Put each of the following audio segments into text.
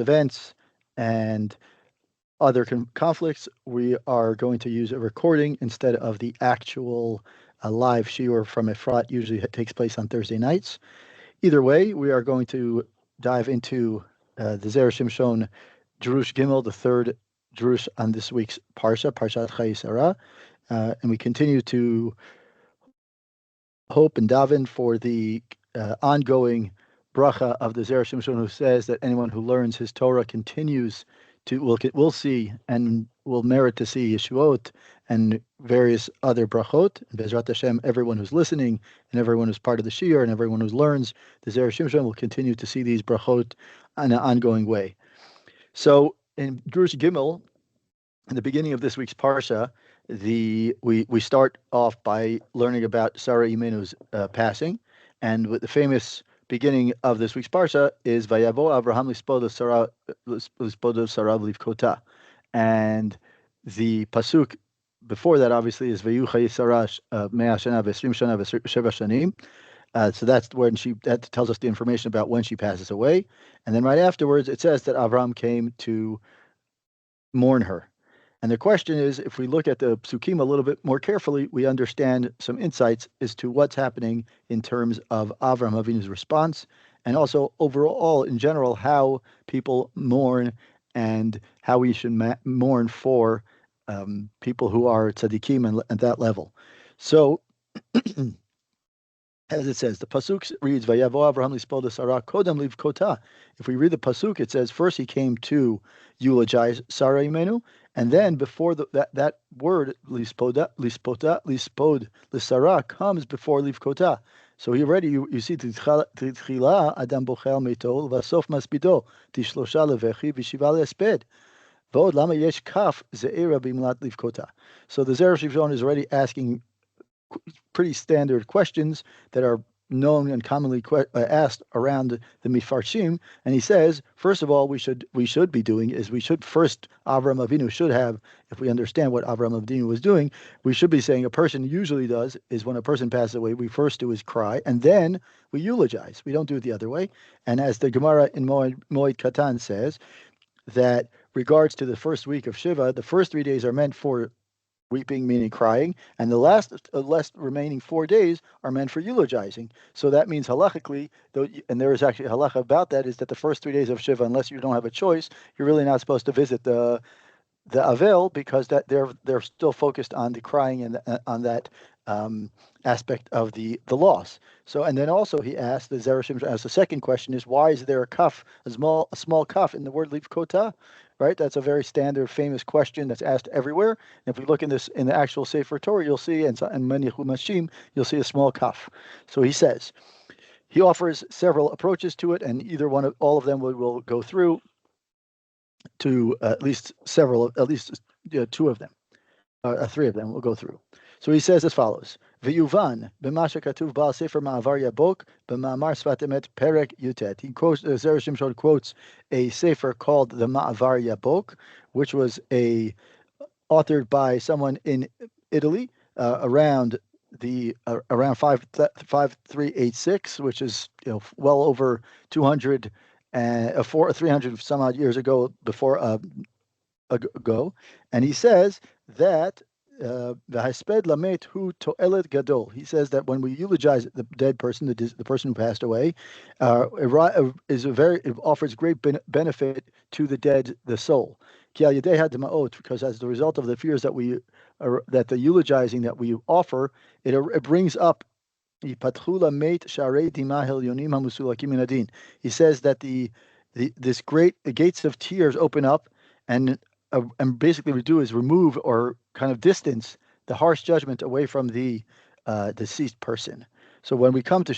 events and other conflicts, we are going to use a recording instead of the actual live shiur from Efrat. Usually it takes place on Thursday nights. Either way, we are going to dive into the Zera Shimshon Drush Gimel, the third Drush on this week's Parshat Chayah, and we continue to hope and daven for the ongoing bracha of the Zera Shimshon, who says that anyone who learns his Torah continues will see and will merit to see Yeshuot and various other brachot. And Bezrat Hashem, everyone who's listening and everyone who's part of the shiur and everyone who learns the Zera Shimshon will continue to see these brachot in an ongoing way. So in Drush Gimel, in the beginning of this week's parsha, we start off by learning about Sarah Imenu's passing, and with the famous beginning of this week's parsha is Vayavo Avraham Lispodo Sarah Livkota, and the pasuk before that obviously is Vayu Chayi Sarah Mea Shana V'Esrim Shana V'Sheva Shanim. So that's when that tells us the information about when she passes away, and then right afterwards it says that Avraham came to mourn her. And the question is, if we look at the psukim a little bit more carefully, we understand some insights as to what's happening in terms of Avraham Avinu's response, and also overall, in general, how people mourn and how we should mourn for people who are tzaddikim at that level. So, as it says, the pasuk reads, "Vayavo Avraham lispoda Sarah kodem livkota." If we read the pasuk, it says first he came to eulogize Sarah Imenu, and then before that word lispod l'Sarah comes before livkota. So he already you see tchila adam bochel meto v'asof maspido tishlosha levechi v'shiva le'esped. V'od lama yesh kaf ze'era b'imlat livkota. So the Zera Shimshon is already asking pretty standard questions that are known and commonly asked around the Mifarshim, and he says, first of all, we should be doing is we should first Avraham Avinu should have, if we understand what Avraham Avinu was doing, we should be saying a person usually does is when a person passes away, we first do is cry, and then we eulogize. We don't do it the other way. And as the Gemara in Moed Katan says, that regards to the first week of Shiva, the first 3 days are meant for weeping, meaning crying, and the last remaining 4 days are meant for eulogizing. So that means halachically, and there is actually a halacha about that, is that the first 3 days of Shiva, unless you don't have a choice, you're really not supposed to visit the Avel, because that they're still focused on the crying and on that aspect of the loss. So, and then also he asked, the Zera Shimshon asked, the second question is, why is there a small kaf in the word livkota? Right, that's a very standard, famous question that's asked everywhere. And if we look in the actual Sefer Torah, you'll see, and many Chumashim, you'll see a small kaf. So he says, he offers several approaches to it, and all of them will go through to at least two of them, three of them will go through. So he says as follows: V'yuvan b'masha katuv ba'al sefer ma'avar yabok b'ma'amar sfat emet perek yutet. He quotes, Zera Shimshon quotes a sefer called the Ma'avar Yabok, which was authored by someone in Italy around 5386, which is well over 300 some odd years ago ago, and he says that v'hasped lamet hu to'elet gadol. He says that when we eulogize the dead person, the person who passed away, it offers great benefit to the dead, the soul. Because as the result of the fears that the eulogizing that we offer, it brings up. He says that this great gates of tears open up, and basically we do is remove or kind of distance the harsh judgment away from the deceased person. So when we come to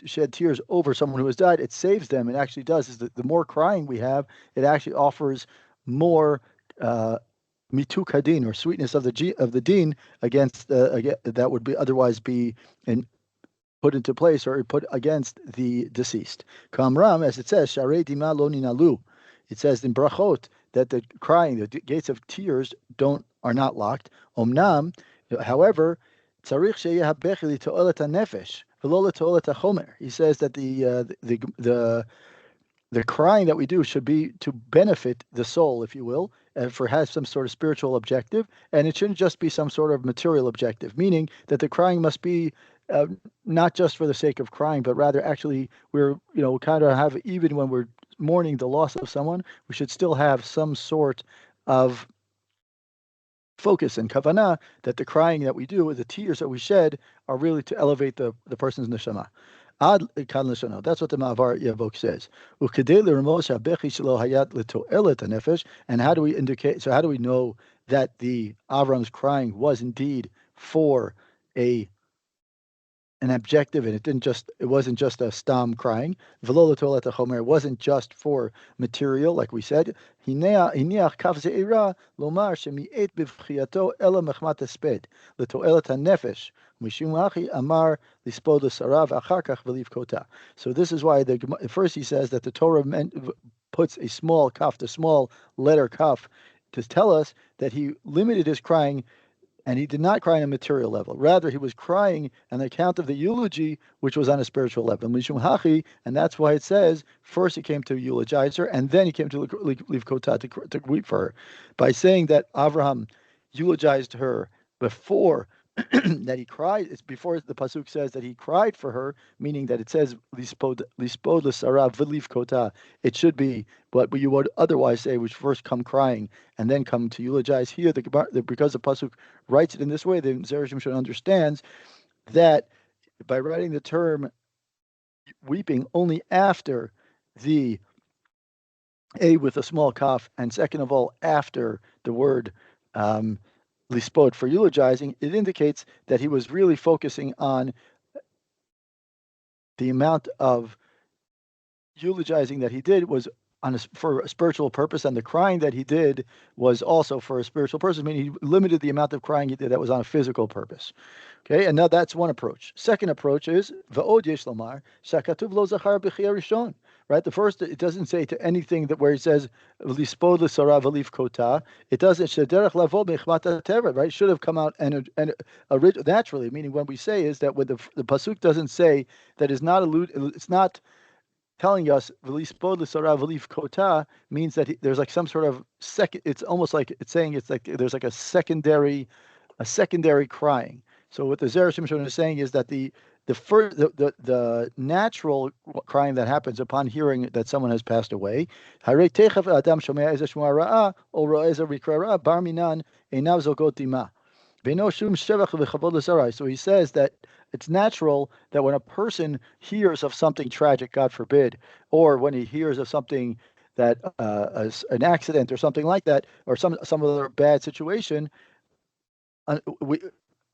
shed tears over someone who has died, it saves them. It actually does. Is the more crying we have, it actually offers more mituk hadin, or sweetness of the din against that would be otherwise be put into place or put against the deceased. Kamram, as it says, Sharei dima lo ninalu. It says in brachot that the crying, the gates of tears are not locked. Omnam, however, tzarich sheyeh habechi lito'elet hanefesh v'lo lito'elet hachomer. He says that the the crying that we do should be to benefit the soul, if you will, and for has some sort of spiritual objective, and it shouldn't just be some sort of material objective, meaning that the crying must be uh, not just for the sake of crying, but rather actually we're, kind of have, even when we're mourning the loss of someone, we should still have some sort of focus and kavanah that the crying that we do, the tears that we shed, are really to elevate the person's neshama. Ad kan l'shono. That's what the Ma'avar Yavok says. Ukedei l'ramos habechi shelo hayat l'to'elet hanefesh. And how do we indicate? So how do we know that the Avram's crying was indeed for a an objective, and it wasn't just a stam crying. V'lo l'to'elet hachomer. It wasn't just for material, like we said. Hiniach kaf ze'ira lomar shemi'et b'vchiyato ela mechmat esped l'to'elet hanefesh. Amar lispod l'sarav achar kach v'liv kota. So this is why first he says that the Torah puts a small kaf, the small letter kaf, to tell us that he limited his crying, and he did not cry on a material level. Rather, he was crying on account of the eulogy, which was on a spiritual level. Mishum hachi, and that's why it says first he came to eulogize her, and then he came to leave kota to weep for her, by saying that Avraham eulogized her before that he cried. It's before the pasuk says that he cried for her, meaning that it says lispod l'sarav v'liv kota. It should be, but you would otherwise say, which first come crying and then come to eulogize. Here, because the pasuk writes it in this way, the Zera Shimshon understands that by writing the term weeping only after the a with a small kaf, and second of all after the word lispod for eulogizing, it indicates that he was really focusing on the amount of eulogizing that he did was for a spiritual purpose, and the crying that he did was also for a spiritual purpose, meaning he limited the amount of crying he did that was on a physical purpose. Okay, and now that's one approach. Second approach is va'od yesh lomar shakatuv lo zachar b'chiyah rishon. Right, the first, it doesn't say to anything that where it says lispod l'sarav v'liv kota. It doesn't shederach lavo b'chmat teva. Right, it should have come out and naturally. Meaning, when we say is that when the pasuk doesn't say that is not it's not telling us lispod l'sarav v'liv kota means that there's like some sort of second. It's almost like it's saying it's like there's like a secondary crying. So what the Zera Shimshon is saying is that the natural crying that happens upon hearing that someone has passed away, so he says that it's natural that when a person hears of something tragic, God forbid, or when he hears of something that an accident or something like that, or some other bad situation,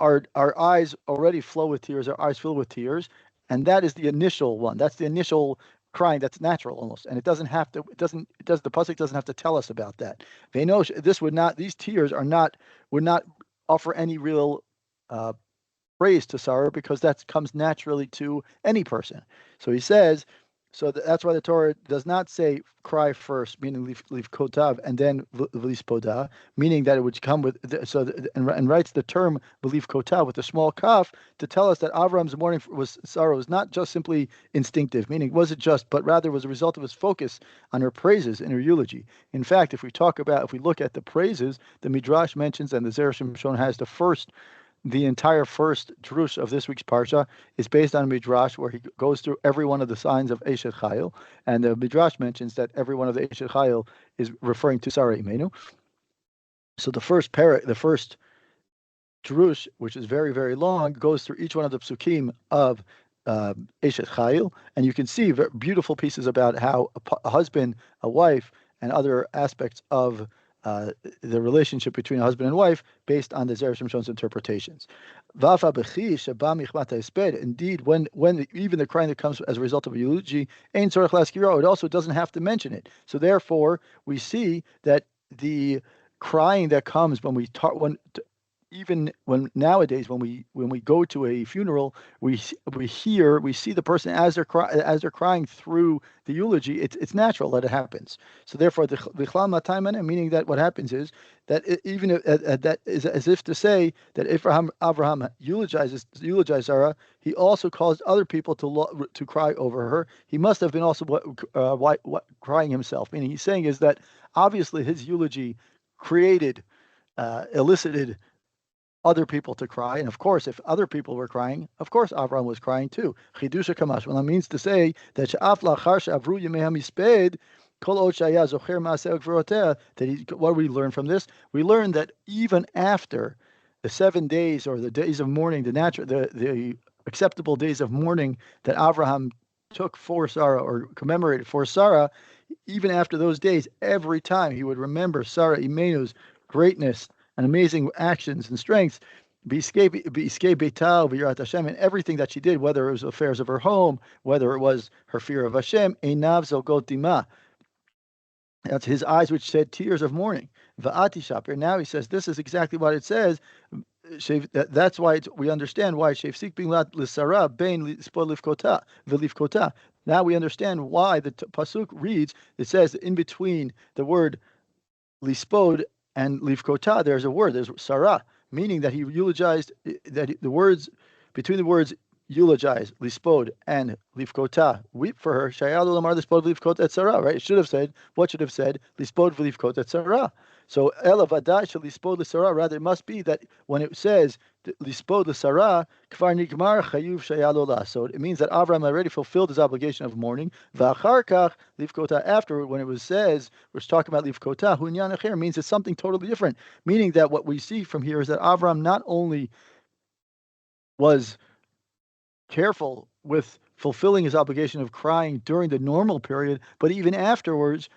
our eyes already flow with tears, our eyes fill with tears, and that is the initial one. That's the initial crying. That's natural almost, and the pasuk doesn't have to tell us about that. These tears would not offer any real praise to sorrow, because that comes naturally to any person. So he says, that's why the Torah does not say cry first, meaning leave kotav, and then v'lispodah, meaning that it would come with and writes the term v'liv kotav with a small kaf to tell us that Avram's mourning sorrow was not just simply instinctive, meaning wasn't just, but rather was a result of his focus on her praises and her eulogy. In fact, if we look at the praises, the Midrash mentions, and the Zera Shimshon has the entire first drush of this week's parsha is based on a midrash where he goes through every one of the signs of Eshet Chayil, and the midrash mentions that every one of the Eshet Chayil is referring to Sarah Imenu. So the first drush, which is very, very long, goes through each one of the psukim of Eshet Chayil, and you can see beautiful pieces about how a husband, a wife, and other aspects of the relationship between a husband and wife based on the Zera Shimshon's interpretations. Indeed, when even the crying that comes as a result of a eulogy, it also doesn't have to mention it. So therefore, we see that the crying that comes when even when nowadays when we go to a funeral, we see the person as they're crying through the eulogy. It's natural that it happens. So therefore, the Vichlal Matayman, meaning that what happens is that that is as if to say that if Abraham eulogized Sarah, he also caused other people to cry over her. He must have been also crying himself. Meaning he's saying is that obviously his eulogy elicited other people to cry, and of course, if other people were crying, of course, Avraham was crying too. Chidusha kamash. Well, that means to say that she'af lachar she'avru yemei hamisped kol od shaya zocher ma'aseh gvurotea. What do we learn from this? We learn that even after the 7 days or the days of mourning, the acceptable days of mourning that Avraham took for Sarah or commemorated for Sarah, even after those days, every time he would remember Sarah Imenu's greatness and amazing actions and strengths, Beital, V'yirat Hashem, and everything that she did, whether it was affairs of her home, whether it was her fear of Hashem, Einav Zolgot Dima. That's his eyes which shed tears of mourning. Va'ati Shaper. Now he says this is exactly what it says. That's why we understand why Shefsik bin L'Sara Bein L'Spod Livkota V'Livkota. Now we understand why the pasuk reads. It says in between the word Lispod and Livkota, there's a word, there's Sarah, meaning that he eulogized, that the words, between the words eulogize, Lispod, and Livkota, weep for her, Shayal Lamar Lispod Livkota et Sarah, right? It should have said, Lispod Livkota et Sarah. So, Ela Vadai Shal Lispod L'Sarah, rather, it must be that when it says Lispod L'Sarah, Kfar Nigmar Chayuv Shayal Olah. So it means that Avraham already fulfilled his obligation of mourning. V'achar kach Livkota, afterward, when it says, we're talking about Livkota, Hunyan Acher, means it's something totally different. Meaning that what we see from here is that Avraham not only was careful with fulfilling his obligation of crying during the normal period, but even afterwards,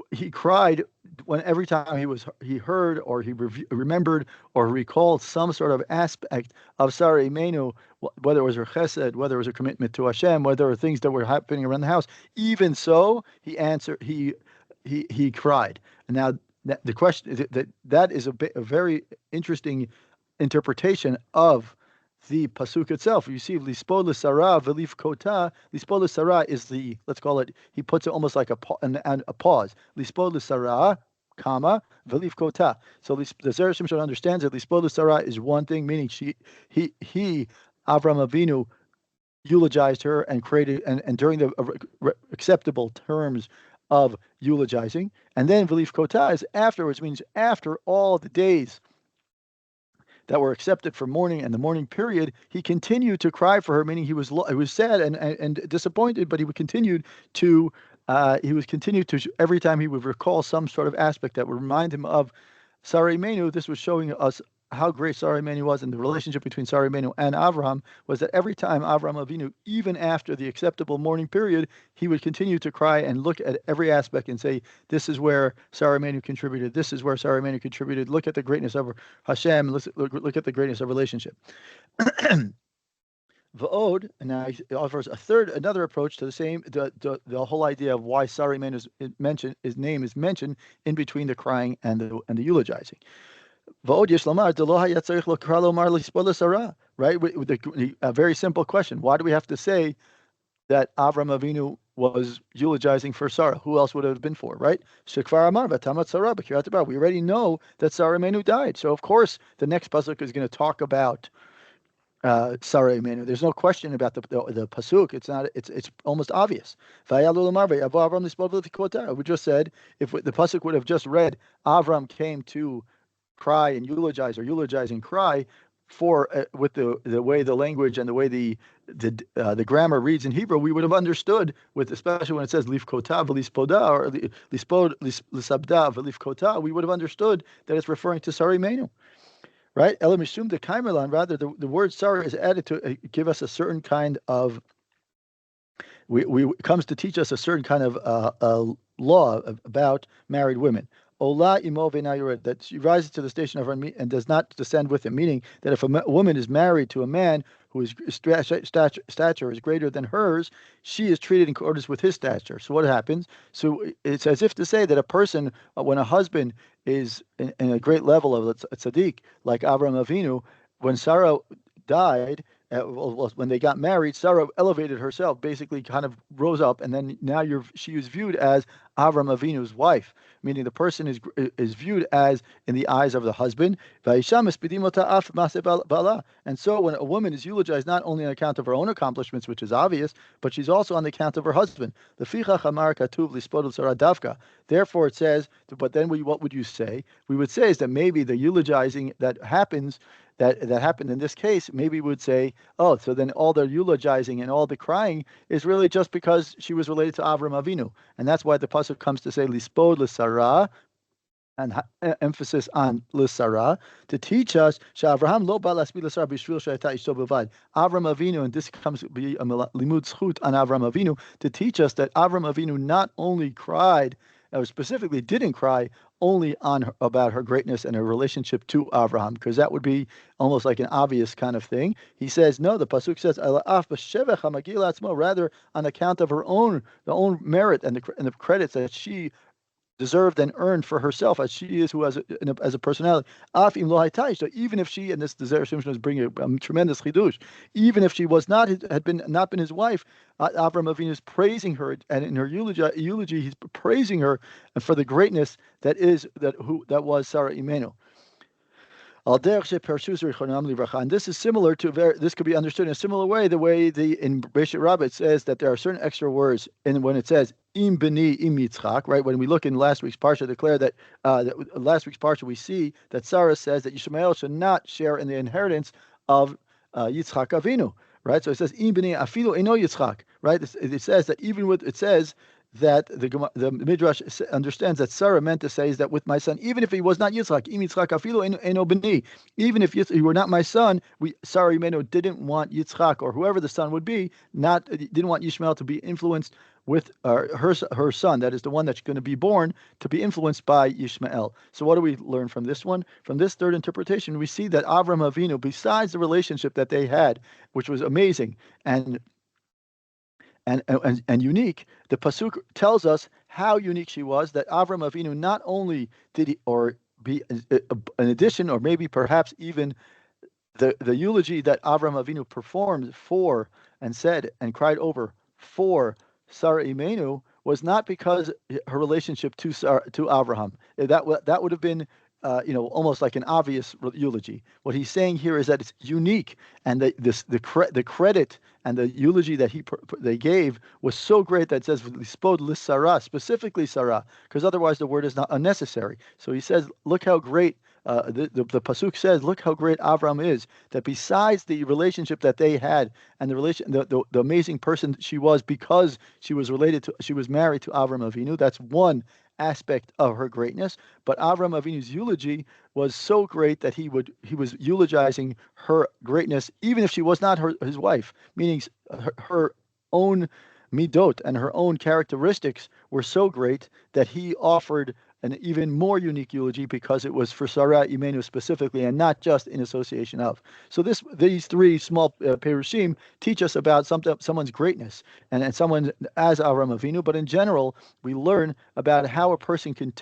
he cried every time he heard or he remembered or recalled some sort of aspect of Sarah Imenu, whether it was her chesed, whether it was her commitment to Hashem, whether it were things that were happening around the house. Even so, he cried. And now the question that is a very interesting interpretation of the pasuk itself. You see, Lispod L'Sarah V'Livkota. Lispod L'Sarah is let's call it, he puts it almost like a pause. Lispod L'Sarah, comma, V'Livkota. So the Zera Shimshon understands that Lispod L'Sarah is one thing, meaning he Avraham Avinu, eulogized her and created, and during the acceptable terms of eulogizing. And then V'Livkota is afterwards, means after all the days that were accepted for mourning and the mourning period, he continued to cry for her, meaning he was sad and disappointed, but he would continue to every time he would recall some sort of aspect that would remind him of Sarah Imenu. This was showing us how great Sarah Imenu was, and the relationship between Sarah Imenu and Avraham was that every time Avraham Avinu, even after the acceptable mourning period, he would continue to cry and look at every aspect and say, this is where Sarah Imenu contributed, this is where Sarah Imenu contributed, look at the greatness of Hashem, look at the greatness of relationship. V'od, and now he offers another approach to the same, the whole idea of why Sarah Imenu his name is mentioned in between the crying and the eulogizing. Right? With a very simple question. Why do we have to say that Avram Avinu was eulogizing for Sarah? Who else would it have been for, right? We already know that Sarah Imenu died. So, of course, the next pasuk is going to talk about Sarah Imenu. There's no question about the pasuk. It's almost obvious. We just said, if the pasuk would have just read, Avram came to cry and eulogize, or eulogize and cry for with the way the language and the way the grammar reads in Hebrew, we would have understood, especially when it says Livkota v'Lispoda or Lispod Lisabda v'Livkota, we would have understood that it's referring to Sarah Imenu, right? Ela mishum de kaimerlan, rather the word Sarah is added to give us a certain kind of comes to teach us a certain kind of law about married women. Ola imo ve'ena yored, that she rises to the station of her and does not descend with him. Meaning that if a woman is married to a man whose stature is greater than hers, she is treated in accordance with his stature. So what happens? So it's as if to say that a person, when a husband is in a great level of a tzaddik, like Avraham Avinu, when Sarah died, when they got married, Sarah elevated herself, basically kind of rose up, and then now she is viewed as Avram Avinu's wife, meaning the person is viewed as in the eyes of the husband. And so when a woman is eulogized not only on account of her own accomplishments, which is obvious, but she's also on the account of her husband. Therefore it says, but then what would you say? We would say is that maybe the eulogizing that happened in this case, maybe we would say, oh, so then all the eulogizing and all the crying is really just because she was related to Avram Avinu. And that's why the pasuk comes to say, lispod l'sara, and emphasis on l'sara, to teach us, Avraham lo ba laspid l'sara b'shvil shayata ishto b'vad. Avram Avinu, and this comes to be a limud zchut on Avram Avinu, to teach us that Avram Avinu not only cried, or specifically didn't cry, only about her greatness and her relationship to Avraham, because that would be almost like an obvious kind of thing. He says, no, the pasuk says, rather on account of the own merit and the credits that she deserved and earned for herself, as she is, who as a personality. So even if she, and this the Zera Shimshon is bringing a tremendous chidush, even if she was not been his wife, Avram Avinu is praising her, and in her eulogy he's praising her for the greatness that was Sarah Imenu. And this is similar to this could be understood in a similar way. The way in Beishit Rabbah it says that there are certain extra words, and when it says im beni im Yitzchak, right? When we look in last week's parsha, declare that last week's parsha we see that Sarah says that Yishmael should not share in the inheritance of Yitzchak Avinu, right? So it says im beni afilu eno Yitzchak, right? It says that that the Midrash understands that Sarah meant to say is that with my son, even if he was not Yitzchak, im Yitzchak afilu eno beni, even if he were not my son, Sarah Imenu didn't want Yitzchak, or whoever the son would be, didn't want Yishmael to be influenced with her son, that is the one that's going to be born, to be influenced by Yishmael. So what do we learn from this one? From this third interpretation, we see that Avram Avinu, besides the relationship that they had, which was amazing and unique, the pasuk tells us how unique she was. That Avram Avinu not only did he, or be an addition, or maybe perhaps even the eulogy that Avram Avinu performed for and said and cried over for Sarah Imenu was not because her relationship to Avraham. That would have been almost like an obvious eulogy. What he's saying here is that it's unique, and the credit and the eulogy that they gave was so great that it says lispod l'sara, specifically Sarah, because otherwise the word is not unnecessary. So he says, look how great. The pasuk says, look how great Avram is, that besides the relationship that they had and the amazing person she was, because she was married to Avram Avinu. That's one aspect of her greatness. But Avram Avinu's eulogy was so great that he was eulogizing her greatness, even if she was not his wife, meaning her own midot and her own characteristics were so great that he offered an even more unique eulogy because it was for Sarah Imenu specifically, and not just in association of. So these three small perushim teach us about someone's greatness and someone as Avram Avinu, but in general, we learn about how a person can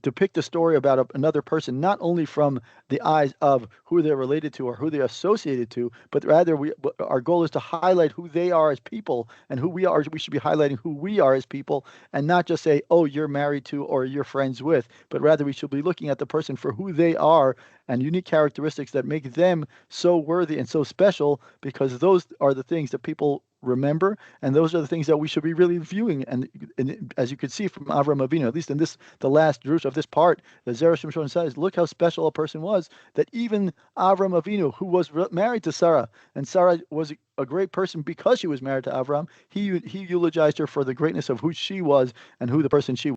depict a story about another person, not only from the eyes of who they're related to or who they're associated to, but rather our goal is to highlight who they are as people and who we are. We should be highlighting who we are as people, and not just say, oh, you're married to or you're friends with, but rather we should be looking at the person for who they are and unique characteristics that make them so worthy and so special, because those are the things that people remember, and those are the things that we should be really viewing. And as you can see from Avram Avinu, at least in the last drush of this part, the Zera Shimshon says, look how special a person was, that even Avram Avinu, who was married to Sarah, and Sarah was a great person because she was married to Avram, he eulogized her for the greatness of who she was and who the person she was.